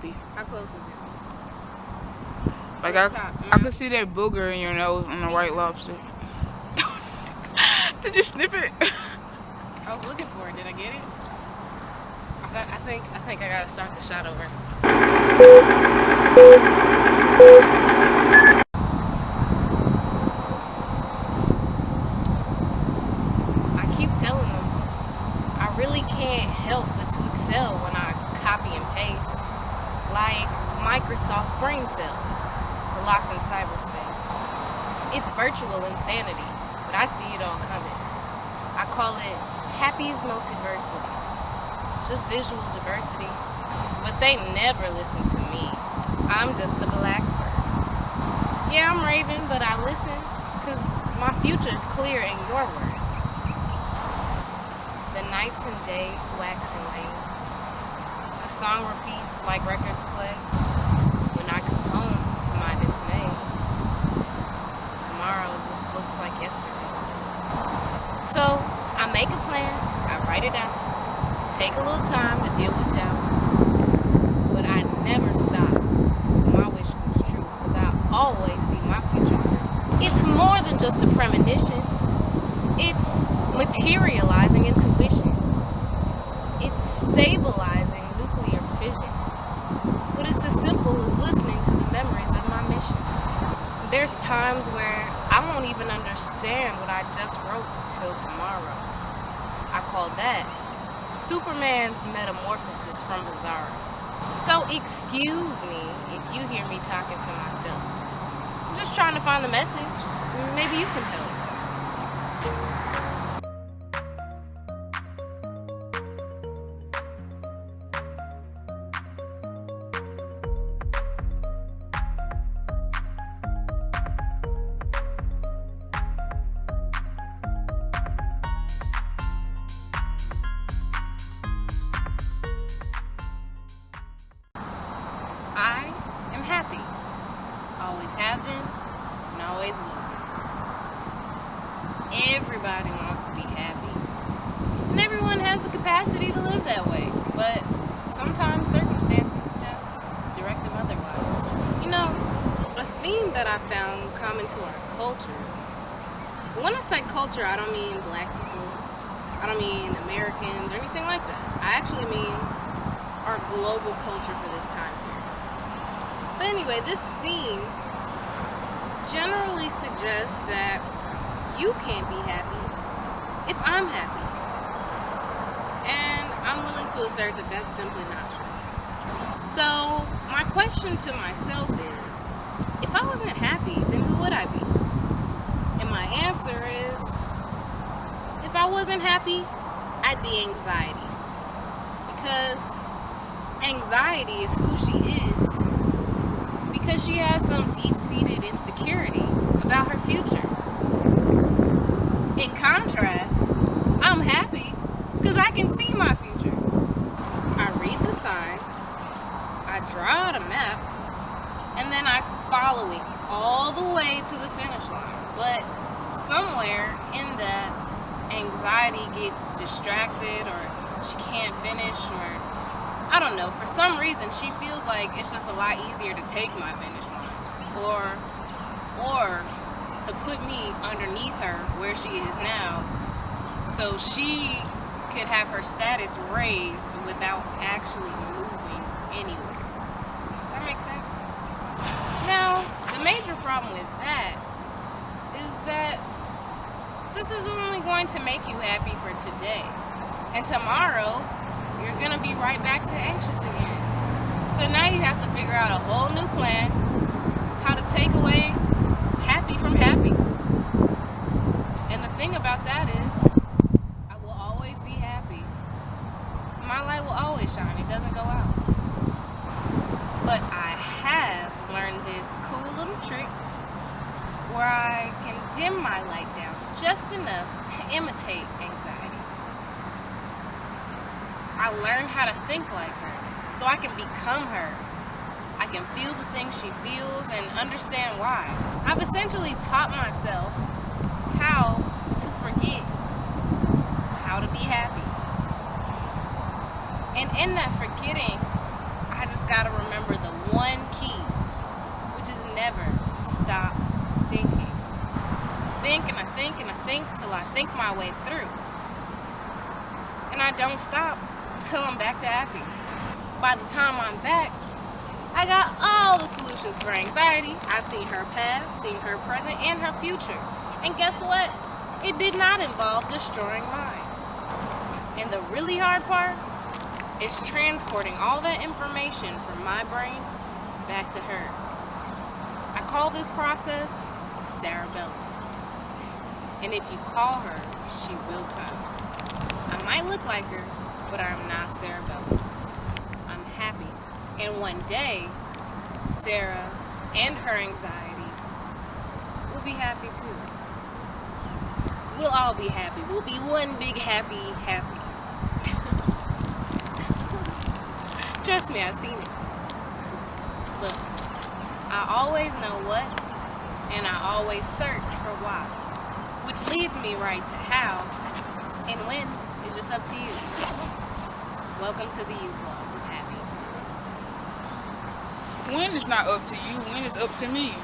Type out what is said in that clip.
happy. How close is it? Like I could see that booger in your nose on the white lobster. Did you sniff it? I was looking for it. Did I get it? I think I gotta start the shot over. I keep telling them I really can't help but to excel when I copy and paste, like Microsoft brain cells locked in cyberspace. It's virtual insanity, but I see it all coming. I call it Happy's multiversity. It's just visual diversity. But they never listen to me. I'm just a blackbird. Yeah, I'm raving, but I listen, because my future's clear in your words. The nights and days wax and wane. The song repeats like records play. When I come home to my dismay, tomorrow just looks like yesterday. So I make a plan, I write it out, take a little time to deal with doubt, but I never stop till my wish comes true, because I always see my future through. It's more than just a premonition, it's materializing intuition, it's stabilizing nuclear fission, but it's as simple as listening to the memories of my mission. There's times where I won't even understand what I just wrote till tomorrow. I call that Superman's metamorphosis from Bizarro. So excuse me if you hear me talking to myself. I'm just trying to find the message. Maybe you can help. I am happy. Always have been and always will be. Everybody wants to be happy. And everyone has the capacity to live that way. But sometimes circumstances just direct them otherwise. You know, a theme that I found common to our culture. When I say culture, I don't mean black people. I don't mean Americans or anything like that. I actually mean our global culture for this time period. But anyway, this theme generally suggests that you can't be happy if I'm happy. And I'm willing to assert that that's simply not true. So my question to myself is, if I wasn't happy, then who would I be? And my answer is, if I wasn't happy, I'd be anxiety. Because anxiety is who she is. Because she has some deep-seated insecurity about her future. In contrast, I'm happy because I can see my future. I read the signs, I draw out a map, and then I follow it all the way to the finish line. But somewhere in that, anxiety gets distracted, or she can't finish, or I don't know, for some reason she feels like it's just a lot easier to take my finish line, or to put me underneath her where she is now, so she could have her status raised without actually moving anywhere. Does that make sense? Now, the major problem with that is that this is only going to make you happy for today, and tomorrow you're gonna be right back to anxious again. So now you have to figure out a whole new plan, how to take away happy from happy. And the thing about that is, I will always be happy. My light will always shine, it doesn't go out. But I have learned this cool little trick where I can dim my light down just enough to imitate anxiety. I learned how to think like her, so I can become her. I can feel the things she feels and understand why. I've essentially taught myself how to forget how to be happy. And in that forgetting, I just gotta remember think till I think my way through. And I don't stop till I'm back to happy. By the time I'm back, I got all the solutions for anxiety. I've seen her past, seen her present, and her future. And guess what? It did not involve destroying mine. And the really hard part is transporting all that information from my brain back to hers. I call this process cerebellum. And if you call her, she will come. I might look like her, but I'm not cerebellum. I'm happy. And one day, Sarah and her anxiety will be happy too. We'll all be happy. We'll be one big happy. Trust me, I've seen it. Look, I always know what, and I always search for why. Which leads me right to how, and when is just up to you. Welcome to the You Vlog with Happy. When is not up to you, when is up to me.